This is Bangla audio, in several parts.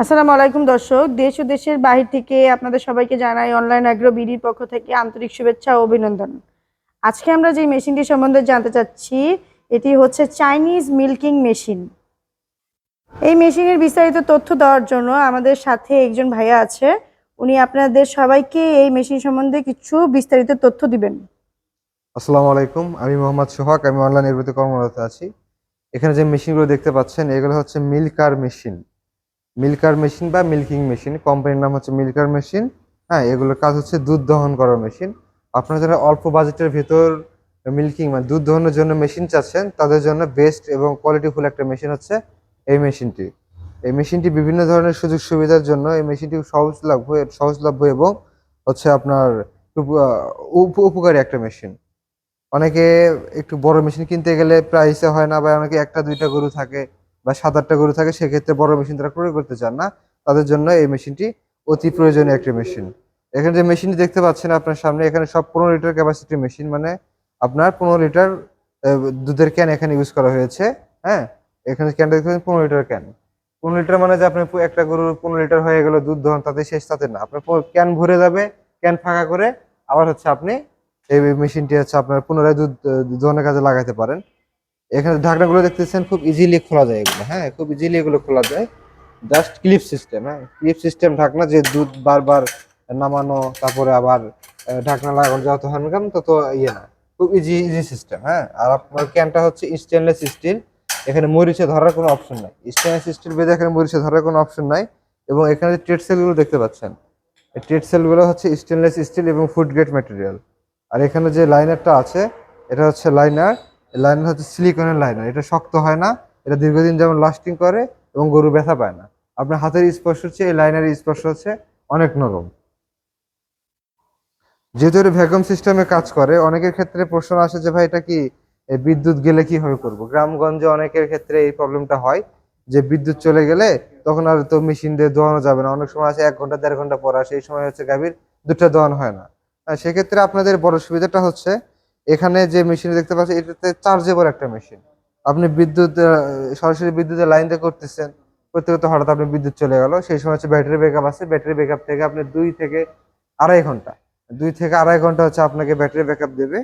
আসসালামু আলাইকুম দর্শক, দেশ ও দেশের বাহির থেকে আপনাদের সবাইকে জানাই অনলাইন অ্যাগ্রো বিডির পক্ষ থেকে আন্তরিক শুভেচ্ছা ও অভিনন্দন। আজকে আমরা যে মেশিনটি সম্বন্ধে জানতে চাচ্ছি এটি হচ্ছে চাইনিজ মিল্কিং মেশিন। এই মেশিনের বিস্তারিত তথ্য দেওয়ার জন্য আমাদের সাথে একজন ভাইয়া আছে। উনি আপনাদের সবাইকে এই মেশিন সম্বন্ধে কিছু বিস্তারিত তথ্য দিবেন। আসসালামু আলাইকুম, আমি মোহাম্মদ সোহাগ। আমি অনলাইন এগ্রোতে কর্মরত আছি। এখানে যে মেশিনগুলো দেখতে পাচ্ছেন এগুলো হচ্ছে মিল্কার মেশিন বা মিল্কিং মেশিন। কোম্পানির নাম হচ্ছে মিল্কার মেশিন। হ্যাঁ, এগুলোর কাজ হচ্ছে দুধ দহন করার মেশিন। আপনারা যারা অল্প বাজেটের ভেতর মিল্কিং মানে দুধ দহনের জন্য মেশিন চাচ্ছেন তাদের জন্য বেস্ট এবং কোয়ালিটিফুল একটা মেশিন হচ্ছে এই মেশিনটি। এই মেশিনটি বিভিন্ন ধরনের সুযোগ সুবিধার জন্য এই মেশিনটি সহজলভ্য এবং হচ্ছে আপনার খুব উপকারী একটা মেশিন। অনেকে একটু বড় মেশিন কিনতে গেলে প্রাইসে হয় না, বা অনেকে একটা দুইটা গরু থাকে বা সাত আটটা গরু থাকে, সেক্ষেত্রে বড় মেশিন তারা ক্রয় করতে চান না। তাদের জন্য এই মেশিনটি অতি প্রয়োজনীয় একটি মেশিন। এখানে যে মেশিনটি দেখতে পাচ্ছেন আপনার সামনে, এখানে সব 15 লিটার ক্যাপাসিটি মেশিন, মানে আপনার 15 লিটার দুধের ক্যান এখানে ইউজ করা হয়েছে। হ্যাঁ, এখানে ক্যানটা দেখতে 15 লিটার ক্যান। 15 লিটার মানে যে আপনার একটা গরুর 15 লিটার হয়ে গেল দুধ দহন, তাতে শেষ তাতে না। আপনার ক্যান ভরে যাবে, ক্যান ফাঁকা করে আবার হচ্ছে আপনি এই মেশিনটি হচ্ছে আপনার পুনরায় দুধ দোহনের কাজে লাগাতে পারেন। এখানে ঢাকনাগুলো দেখতেছেন, খুব ইজিলি খোলা যায় এগুলো। হ্যাঁ, খুব ইজিলি এগুলো খোলা যায়। Just clip system. হ্যাঁ, ক্লিপ সিস্টেম ঢাকনা, যে দুধ বারবার নামানো তারপরে আবার ঢাকনা লাগানো যত হানগাম তত ইয়ে না, খুব ইজি সিস্টেম। হ্যাঁ, আর আপনার ক্যানটা হচ্ছে স্টেনলেস স্টিল। এখানে মরিচে ধরার কোনো অপশন নাই। স্টেনলেস স্টিল বেঁধে এখানে মরিচে ধরার কোনো অপশন নাই। এবং এখানে যে ট্রেড সেলগুলো দেখতে পাচ্ছেন, এই ট্রেড সেলগুলো হচ্ছে স্টেনলেস স্টিল এবং ফুড গ্রেড ম্যাটেরিয়াল। আর এখানে যে লাইনারটা আছে এটা হচ্ছে লাইনার হচ্ছে সিলিকনের লাইনার। এটা শক্ত হয় না, এটা দীর্ঘদিন যেমন লাস্টিং করে এবং গরু ব্যথা পায় না। আপনার হাতের স্পর্শ হচ্ছে, এই লাইনারের স্পর্শ হচ্ছে অনেক নরম। যেহেতু এটা ভ্যাকুয়াম সিস্টেমে কাজ করে, অনেকের ক্ষেত্রে প্রশ্ন আসে যে ভাই এটা কি বিদ্যুৎ গেলে কিভাবে করব। গ্রামগঞ্জে অনেকের ক্ষেত্রে এই প্রবলেমটা হয় যে বিদ্যুৎ চলে গেলে তখন আর তো মেশিন দিয়ে দোয়ানো যাবে না। অনেক সময় আছে 1 ঘন্টা 1.5 ঘন্টা পর আসে, এই সময় হচ্ছে গাভীর দুধটা দোয়ানো হয় না। সেক্ষেত্রে আপনাদের বড় সুবিধাটা হচ্ছে এখানে যে মেশিন দেখতে পাচ্ছেন এটাতে চার্জেবল একটা মেশিন। আপনি বিদ্যুৎ সরাসরি বিদ্যুতের লাইন দিয়ে করতেছেন, করতে করতে হঠাৎ আপনি বিদ্যুৎ চলে গেল, সেই সময় হচ্ছে ব্যাটারি ব্যাকআপ আছে। ব্যাটারি ব্যাকআপ থেকে আপনি 2 থেকে 2.5 ঘন্টা হচ্ছে আপনাকে ব্যাটারি ব্যাকআপ দেবে।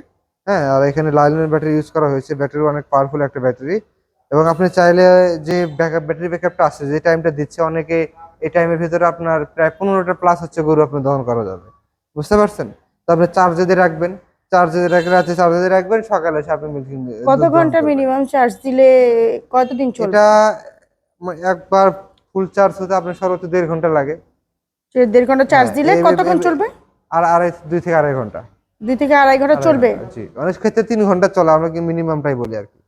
হ্যাঁ, আর এখানে লাইনের ব্যাটারি ইউজ করা হয়েছে। ব্যাটারি অনেক পাওয়ারফুল একটা ব্যাটারি। এবং আপনি চাইলে যে ব্যাটারি ব্যাকআপটা আছে, যে টাইমটা দিচ্ছে অনেকে, এই টাইমের ভিতরে আপনার প্রায় 15টা প্লাস হচ্ছে গরু আপনি দহন করা যাবে। বুঝতে পারছেন? তো আপনি চার্জে দিয়ে রাখবেন, রাতে চার্জে দিয়ে রাখবেন, সকালে এসে আপনি মিল্কিং কত দুধ দহন ঘন্টা করবেন। মিনিমাম চার্জ দিলে কতদিন এটা চলবে? একবার ফুল চার্জ হতে আপনার সর্বোচ্চ 1.5 ঘন্টা লাগে। সে 1.5 ঘন্টা চার্জ হ্যাঁ, দিলে কতক্ষণ চলবে? আর 2 থেকে 2.5 ঘন্টা। 2 থেকে 2.5 ঘন্টা চলবে। জি, অনেক ক্ষেত্রে 3 ঘন্টা চলে, আমরা কি মিনিমামটাই বলি আর কি।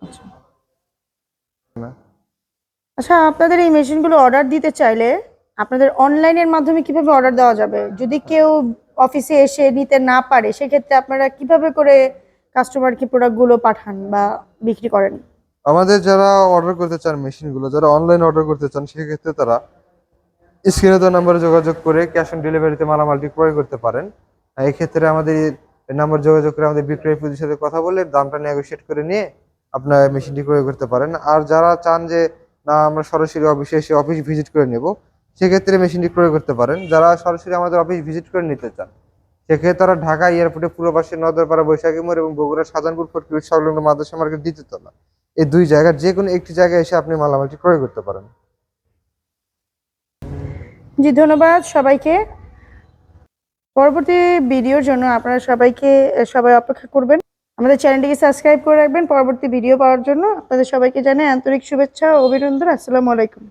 আচ্ছা না, আচ্ছা, আপনাদের এই মেশিনগুলো অর্ডার দিতে চাইলে আপনাদের অনলাইনের মাধ্যমে কিভাবে অর্ডার দেওয়া যাবে? যদি কেউ অফিসে এসে নিতে না পারে সেক্ষেত্রে আপনারা কিভাবে করে কাস্টমারকে প্রোডাক্টগুলো পাঠান বা বিক্রি করেন? আমাদের যারা অর্ডার করতে চান মেশিনগুলো, যারা অনলাইন অর্ডার করতে চান, সেক্ষেত্রে তারা স্ক্রিনে দেওয়া নাম্বারে যোগাযোগ করে ক্যাশ অন ডেলিভারিতে মালামালটি ক্রয় করতে পারেন। এই ক্ষেত্রে আমাদের নাম্বার যোগাযোগ করে আমাদের বিক্রয় প্রতিনিধির সাথে কথা বলে দামটা নেগোশিয়েট করে নিয়ে আপনার মেশিনটি ক্রয় করতে পারেন। আর যারা চান যে না আমরা সরাসরি অফিসে এসে অফিস ভিজিট করে নেব, সেক্ষেত্রে মেশিনটি ক্রয় করতে পারেন। যারা সরাসরি আমাদের অফিস ভিজিট করে নিতে চান, সেক্ষেত্রে তারা ঢাকা এয়ারপোর্টে পূর্ব পাশে নদরপাড়া বৈশাখী মোড় এবং বগুড়া শাহজাহানপুর ফটকির সংলগ্ন মাদ্রাসা মার্কেট দ্বিতীয়তলা, এই 2 জায়গার যে কোনো একটি জায়গায় এসে আপনি মালামালটি ক্রয় করতে পারেন। জি, ধন্যবাদ সবাইকে। পরবর্তী ভিডিওর জন্য আপনারা সবাই অপেক্ষা করবেন। আমাদের চ্যানেলটিকে সাবস্ক্রাইব করে রাখবেন পরবর্তী ভিডিও পাওয়ার জন্য। আপনাদের সবাইকে জানাই আন্তরিক শুভেচ্ছা ও অভিনন্দন। আসসালামু আলাইকুম।